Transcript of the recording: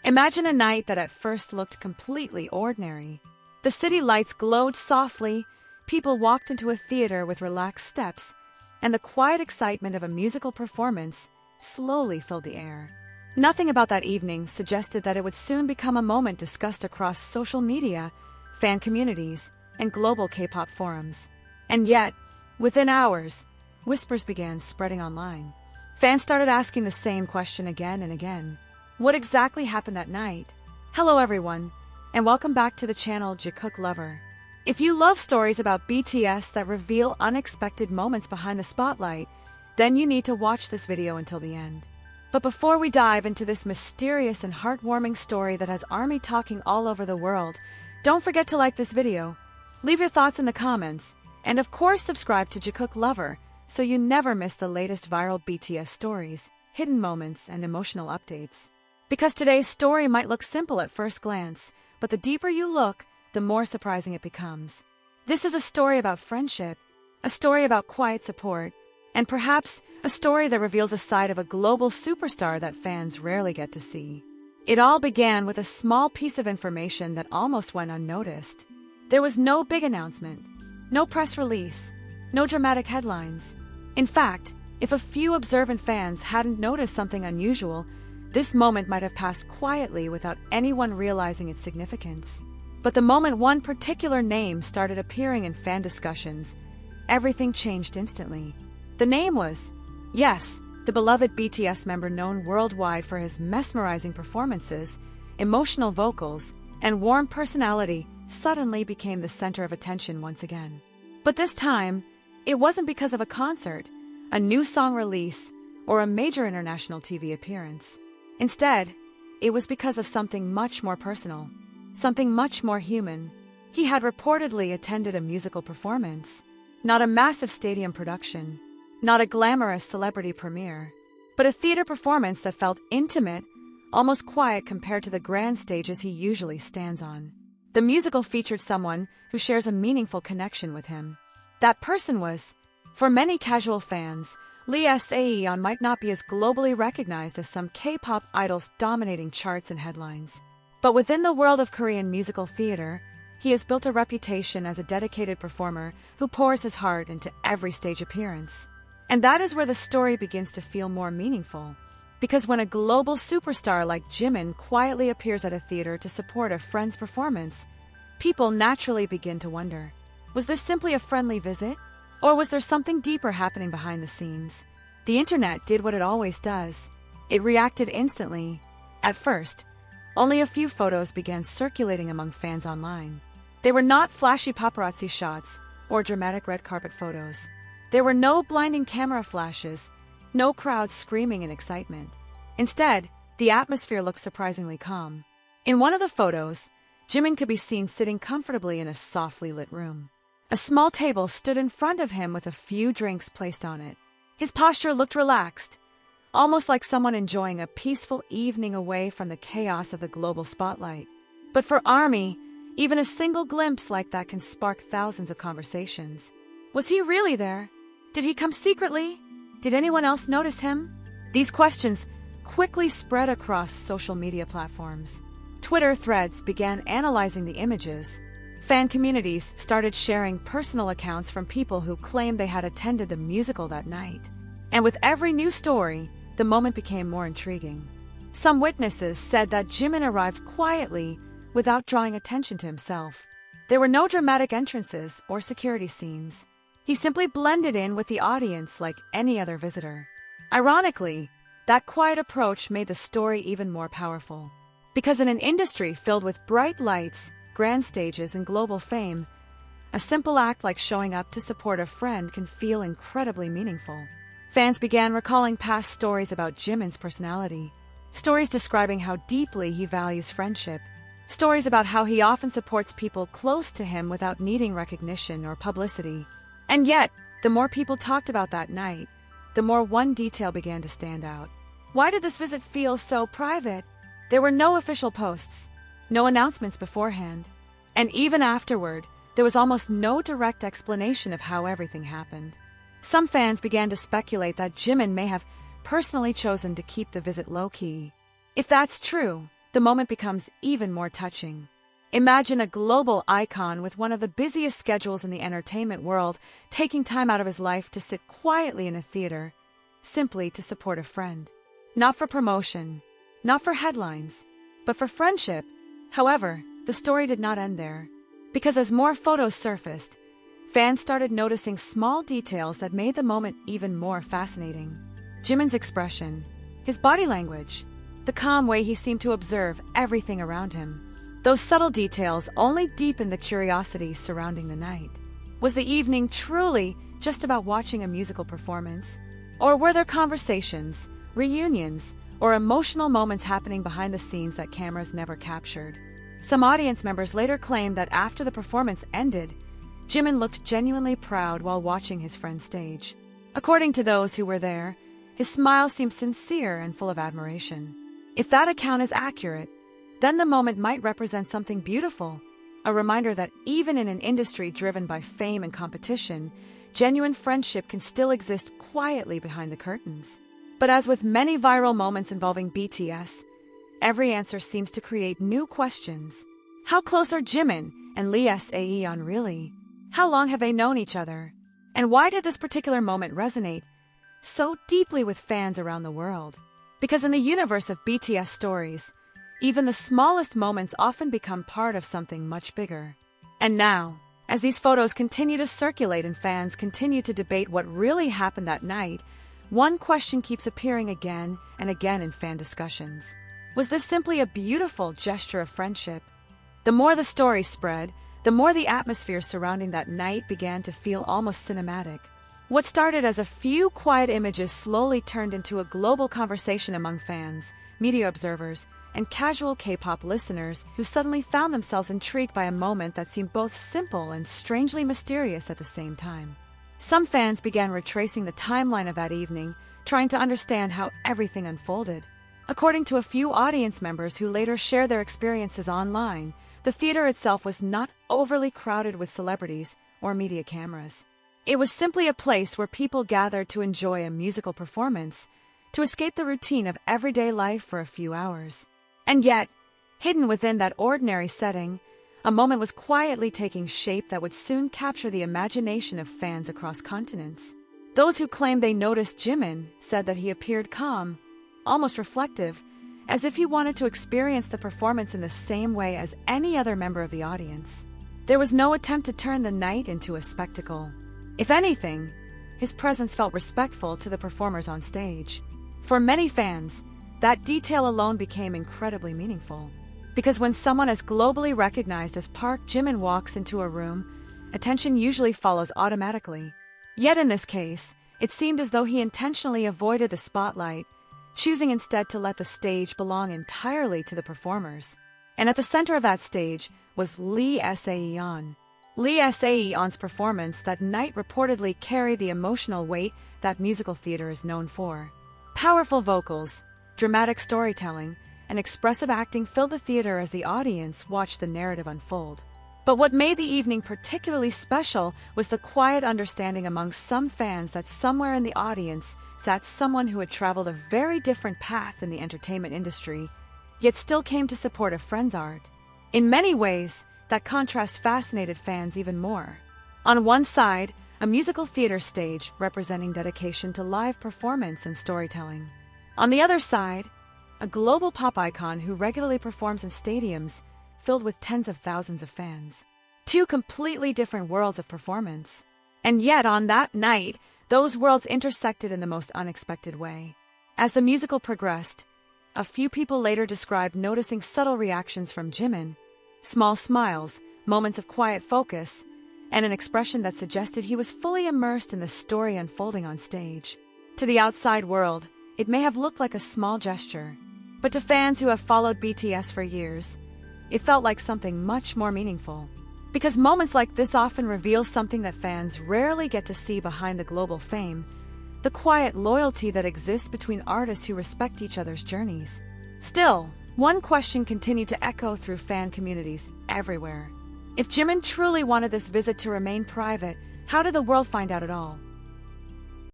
Imagine a night that at first looked completely ordinary. The city lights glowed softly, people walked into a theater with relaxed steps, and the quiet excitement of a musical performance slowly filled the air. Nothing about that evening suggested that it would soon become a moment discussed across social media, fan communities, and global K-pop forums. And yet, within hours, whispers began spreading online. Fans started asking the same question again and again. What exactly happened that night? Hello everyone, and welcome back to the channel Jikook Lover. If you love stories about BTS that reveal unexpected moments behind the spotlight, then you need to watch this video until the end. But before we dive into this mysterious and heartwarming story that has ARMY talking all over the world, don't forget to like this video, leave your thoughts in the comments, and of course subscribe to Jikook Lover so you never miss the latest viral BTS stories, hidden moments, and emotional updates. Because today's story might look simple at first glance, but the deeper you look, the more surprising it becomes. This is a story about friendship, a story about quiet support, and perhaps a story that reveals a side of a global superstar that fans rarely get to see. It all began with a small piece of information that almost went unnoticed. There was no big announcement, no press release, no dramatic headlines. In fact, if a few observant fans hadn't noticed something unusual, this moment might have passed quietly without anyone realizing its significance. But the moment one particular name started appearing in fan discussions, everything changed instantly. The name was, yes, the beloved BTS member known worldwide for his mesmerizing performances, emotional vocals, and warm personality suddenly became the center of attention once again. But this time, it wasn't because of a concert, a new song release, or a major international TV appearance. Instead, it was because of something much more personal, something much more human. He had reportedly attended a musical performance, not a massive stadium production, not a glamorous celebrity premiere, but a theater performance that felt intimate, almost quiet compared to the grand stages he usually stands on. The musical featured someone who shares a meaningful connection with him. That person was, for many casual fans, Sae On might not be as globally recognized as some K-pop idols dominating charts and headlines. But within the world of Korean musical theater, he has built a reputation as a dedicated performer who pours his heart into every stage appearance. And that is where the story begins to feel more meaningful. Because when a global superstar like Jimin quietly appears at a theater to support a friend's performance, people naturally begin to wonder, was this simply a friendly visit? Or was there something deeper happening behind the scenes? The internet did what it always does. It reacted instantly. At first, only a few photos began circulating among fans online. They were not flashy paparazzi shots or dramatic red carpet photos. There were no blinding camera flashes, no crowds screaming in excitement. Instead, the atmosphere looked surprisingly calm. In one of the photos, Jimin could be seen sitting comfortably in a softly lit room. A small table stood in front of him with a few drinks placed on it. His posture looked relaxed, almost like someone enjoying a peaceful evening away from the chaos of the global spotlight. But for ARMY, even a single glimpse like that can spark thousands of conversations. Was he really there? Did he come secretly? Did anyone else notice him? These questions quickly spread across social media platforms. Twitter threads began analyzing the images. Fan communities started sharing personal accounts from people who claimed they had attended the musical that night. And with every new story, the moment became more intriguing. Some witnesses said that Jimin arrived quietly without drawing attention to himself. There were no dramatic entrances or security scenes. He simply blended in with the audience like any other visitor. Ironically, that quiet approach made the story even more powerful. Because in an industry filled with bright lights, grand stages, and global fame, a simple act like showing up to support a friend can feel incredibly meaningful. Fans began recalling past stories about Jimin's personality, stories describing how deeply he values friendship, stories about how he often supports people close to him without needing recognition or publicity. And yet, the more people talked about that night, the more one detail began to stand out. Why did this visit feel so private? There were no official posts, no announcements beforehand, and even afterward, there was almost no direct explanation of how everything happened. Some fans began to speculate that Jimin may have personally chosen to keep the visit low-key. If that's true, the moment becomes even more touching. Imagine a global icon with one of the busiest schedules in the entertainment world taking time out of his life to sit quietly in a theater, simply to support a friend. Not for promotion, not for headlines, but for friendship. However, the story did not end there. Because as more photos surfaced, fans started noticing small details that made the moment even more fascinating. Jimin's expression, his body language, the calm way he seemed to observe everything around him. Those subtle details only deepened the curiosity surrounding the night. Was the evening truly just about watching a musical performance? Or were there conversations, reunions, or emotional moments happening behind the scenes that cameras never captured? Some audience members later claimed that after the performance ended, Jimin looked genuinely proud while watching his friend stage. According to those who were there, his smile seemed sincere and full of admiration. If that account is accurate, then the moment might represent something beautiful, a reminder that even in an industry driven by fame and competition, genuine friendship can still exist quietly behind the curtains. But as with many viral moments involving BTS, every answer seems to create new questions. How close are Jimin and Sae On really? How long have they known each other? And why did this particular moment resonate so deeply with fans around the world? Because in the universe of BTS stories, even the smallest moments often become part of something much bigger. And now, as these photos continue to circulate and fans continue to debate what really happened that night, one question keeps appearing again and again in fan discussions. Was this simply a beautiful gesture of friendship? The more the story spread, the more the atmosphere surrounding that night began to feel almost cinematic. What started as a few quiet images slowly turned into a global conversation among fans, media observers, and casual K-pop listeners who suddenly found themselves intrigued by a moment that seemed both simple and strangely mysterious at the same time. Some fans began retracing the timeline of that evening, trying to understand how everything unfolded. According to a few audience members who later shared their experiences online, the theater itself was not overly crowded with celebrities or media cameras. It was simply a place where people gathered to enjoy a musical performance, to escape the routine of everyday life for a few hours. And yet, hidden within that ordinary setting, a moment was quietly taking shape that would soon capture the imagination of fans across continents. Those who claimed they noticed Jimin said that he appeared calm, almost reflective, as if he wanted to experience the performance in the same way as any other member of the audience. There was no attempt to turn the night into a spectacle. If anything, his presence felt respectful to the performers on stage. For many fans, that detail alone became incredibly meaningful. Because when someone as globally recognized as Park Jimin walks into a room, attention usually follows automatically. Yet in this case, it seemed as though he intentionally avoided the spotlight, choosing instead to let the stage belong entirely to the performers. And at the center of that stage was Sae On. Sae On's performance that night reportedly carried the emotional weight that musical theater is known for. Powerful vocals, dramatic storytelling, and expressive acting filled the theater as the audience watched the narrative unfold. But what made the evening particularly special was the quiet understanding among some fans that somewhere in the audience sat someone who had traveled a very different path in the entertainment industry, yet still came to support a friend's art. In many ways, that contrast fascinated fans even more. On one side, a musical theater stage representing dedication to live performance and storytelling. On the other side, a global pop icon who regularly performs in stadiums filled with tens of thousands of fans. Two completely different worlds of performance. And yet, on that night, those worlds intersected in the most unexpected way. As the musical progressed, a few people later described noticing subtle reactions from Jimin, small smiles, moments of quiet focus, and an expression that suggested he was fully immersed in the story unfolding on stage. To the outside world, it may have looked like a small gesture, but to fans who have followed BTS for years, it felt like something much more meaningful. Because moments like this often reveal something that fans rarely get to see behind the global fame, the quiet loyalty that exists between artists who respect each other's journeys. Still, one question continued to echo through fan communities everywhere. If Jimin truly wanted this visit to remain private, how did the world find out at all?